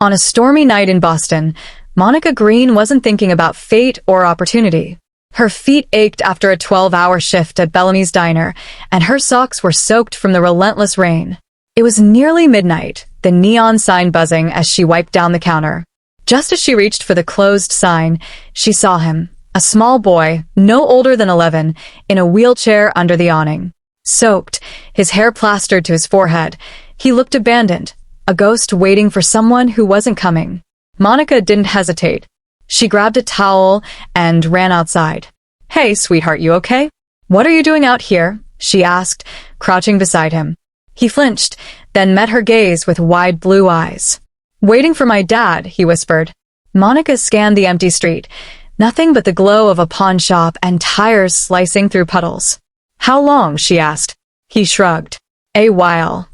On a stormy night in Boston, Monica Green wasn't thinking about fate or opportunity. Her feet ached after a 12-hour shift at Bellamy's Diner, and her socks were soaked from the relentless rain. It was nearly midnight, the neon sign buzzing as she wiped down the counter. Just as she reached for the closed sign, she saw him, a small boy, no older than 11, in a wheelchair under the awning. Soaked, his hair plastered to his forehead, he looked abandoned, a ghost waiting for someone who wasn't coming. Monica didn't hesitate. She grabbed a towel and ran outside. "Hey, sweetheart, you okay? What are you doing out here?" she asked, crouching beside him. He flinched, then met her gaze with wide blue eyes. "Waiting for my dad," he whispered. Monica scanned the empty street. Nothing but the glow of a pawn shop and tires slicing through puddles. "How long?" she asked. He shrugged. "A while."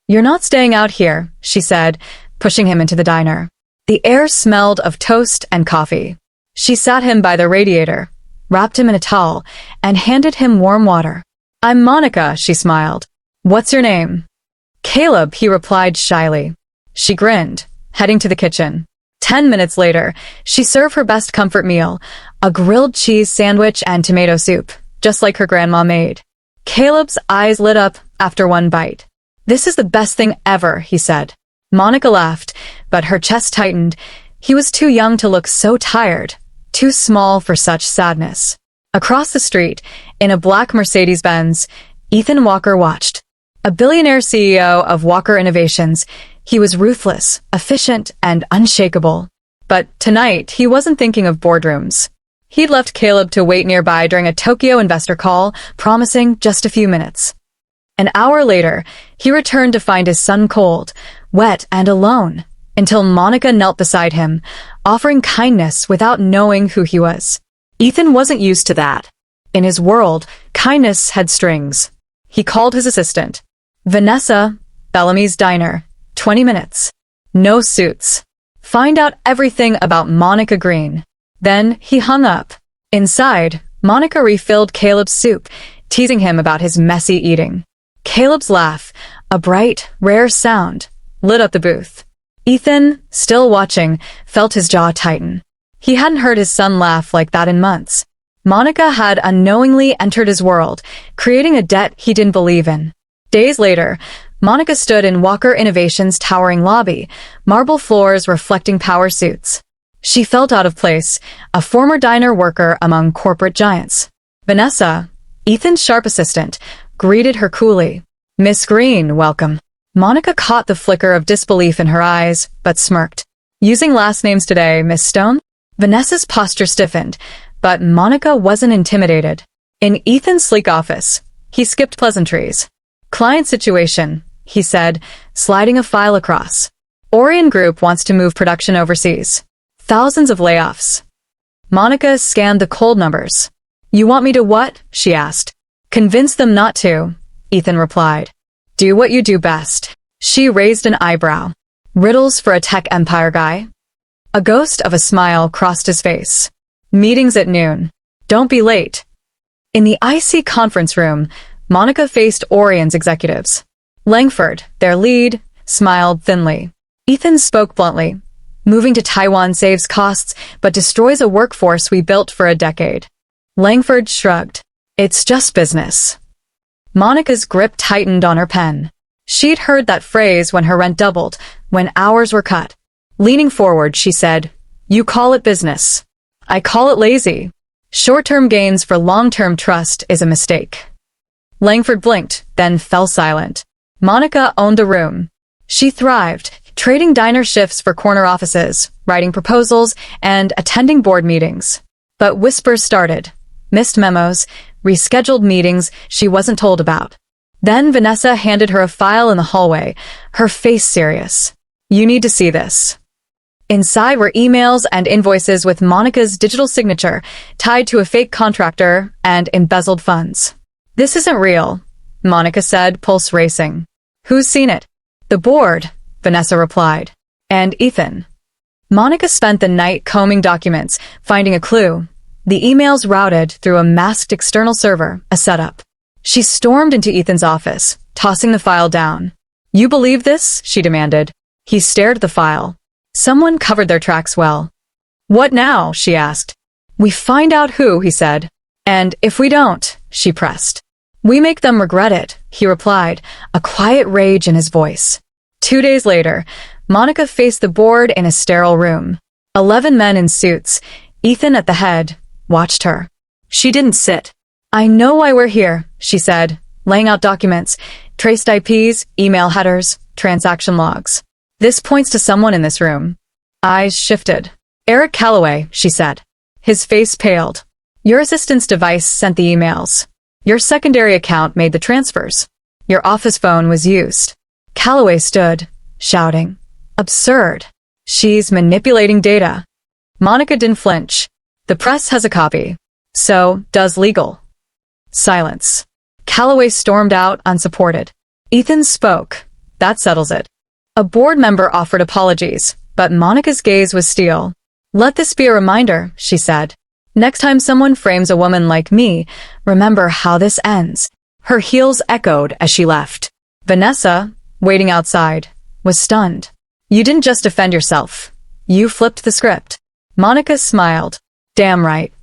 "You're not staying out here," she said, pushing him into the diner. The air smelled of toast and coffee. She sat him by the radiator, wrapped him in a towel, and handed him warm water. "I'm Monica," she smiled. "What's your name?" "Caleb," he replied shyly. She grinned, heading to the kitchen. 10 minutes later, she served her best comfort meal, a grilled cheese sandwich and tomato soup, just like her grandma made. Caleb's eyes lit up after one bite. "This is the best thing ever," he said. Monica laughed, but her chest tightened. He was too young to look so tired, too small for such sadness. Across the street, in a black Mercedes-Benz, Ethan Walker watched. A billionaire CEO of Walker Innovations, he was ruthless, efficient, and unshakable. But tonight, he wasn't thinking of boardrooms. He'd left Caleb to wait nearby during a Tokyo investor call, promising just a few minutes. An hour later, he returned to find his son cold, wet, and alone, until Monica knelt beside him, offering kindness without knowing who he was. Ethan wasn't used to that. In his world, kindness had strings. He called his assistant. "Vanessa, Bellamy's Diner, 20 minutes. No suits. Find out everything about Monica Green." Then he hung up. Inside, Monica refilled Caleb's soup, teasing him about his messy eating. Caleb's laugh, a bright, rare sound, lit up the booth. Ethan, still watching, felt his jaw tighten. He hadn't heard his son laugh like that in months. Monica had unknowingly entered his world, creating a debt he didn't believe in. Days later, Monica stood in Walker Innovations' towering lobby, marble floors reflecting power suits. She felt out of place, a former diner worker among corporate giants. Vanessa, Ethan's sharp assistant, greeted her coolly. "Miss Green, welcome." Monica caught the flicker of disbelief in her eyes, but smirked. "Using last names today, Miss Stone?" Vanessa's posture stiffened, but Monica wasn't intimidated. In Ethan's sleek office, he skipped pleasantries. "Client situation," he said, sliding a file across. "Orion Group wants to move production overseas. Thousands of layoffs." Monica scanned the cold numbers. "You want me to what?" she asked. "Convince them not to," Ethan replied. "Do what you do best." She raised an eyebrow. "Riddles for a tech empire guy?" A ghost of a smile crossed his face. "Meetings at noon. Don't be late." In the icy conference room, Monica faced Orion's executives. Langford, their lead, smiled thinly. Ethan spoke bluntly. "Moving to Taiwan saves costs, but destroys a workforce we built for a decade." Langford shrugged. "It's just business." Monica's grip tightened on her pen. She'd heard that phrase when her rent doubled, when hours were cut. Leaning forward, she said, "You call it business. I call it lazy. Short-term gains for long-term trust is a mistake." Langford blinked, then fell silent. Monica owned the room. She thrived, trading diner shifts for corner offices, writing proposals, and attending board meetings. But whispers started. Missed memos, rescheduled meetings she wasn't told about. Then Vanessa handed her a file in the hallway, her face serious. "You need to see this." Inside were emails and invoices with Monica's digital signature tied to a fake contractor and embezzled funds. "This isn't real," Monica said, pulse racing. "Who's seen it?" "The board," Vanessa replied. "And Ethan." Monica spent the night combing documents, finding a clue. The emails routed through a masked external server, a setup. She stormed into Ethan's office, tossing the file down. "You believe this?" she demanded. He stared at the file. Someone covered their tracks well. "What now?" she asked. "We find out who," he said. "And if we don't," she pressed. "We make them regret it," he replied, a quiet rage in his voice. 2 days later, Monica faced the board in a sterile room. 11 men in suits, Ethan at the head, watched her. She didn't sit. "I know why we're here," she said, laying out documents, traced IPs, email headers, transaction logs. "This points to someone in this room." Eyes shifted. "Eric Calloway," she said. His face paled. "Your assistant's device sent the emails. Your secondary account made the transfers. Your office phone was used." Calloway stood, shouting, "Absurd. She's manipulating data." Monica didn't flinch. "The press has a copy. So does legal." Silence. Calloway stormed out unsupported. Ethan spoke. "That settles it." A board member offered apologies, but Monica's gaze was steel. "Let this be a reminder," she said. "Next time someone frames a woman like me, remember how this ends." Her heels echoed as she left. Vanessa, waiting outside, was stunned. "You didn't just defend yourself. You flipped the script." Monica smiled. "Damn right."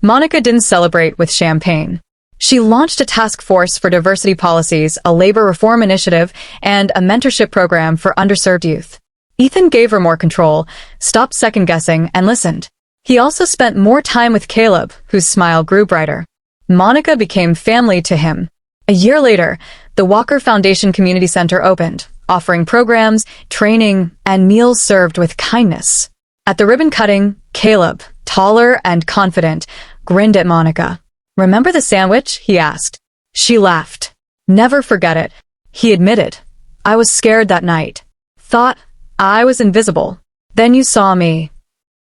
Monica didn't celebrate with champagne. She launched a task force for diversity policies, a labor reform initiative, and a mentorship program for underserved youth. Ethan gave her more control, stopped second-guessing, and listened. He also spent more time with Caleb, whose smile grew brighter. Monica became family to him. A year later, the Walker Foundation Community Center opened, offering programs, training, and meals served with kindness. At the ribbon cutting, Caleb, taller and confident, grinned at Monica. "Remember the sandwich?" he asked. She laughed. "Never forget it." He admitted, "I was scared that night. Thought I was invisible. Then you saw me."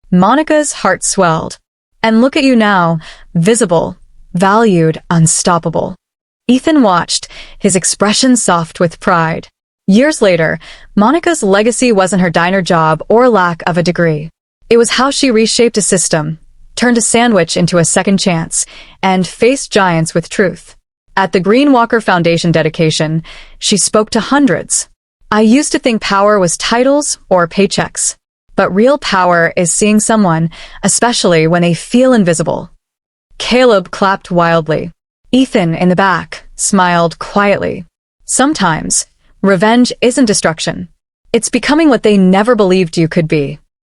Monica's heart swelled. "And look at you now, visible, valued, unstoppable." Ethan watched, his expression soft with pride. Years later, Monica's legacy wasn't her diner job or lack of a degree. It was how she reshaped a system, turned a sandwich into a second chance, and faced giants with truth. At the Green Walker Foundation dedication, she spoke to hundreds. "I used to think power was titles or paychecks. But real power is seeing someone, especially when they feel invisible." Caleb clapped wildly. Ethan, in the back, smiled quietly. Sometimes, revenge isn't destruction. It's becoming what they never believed you could be.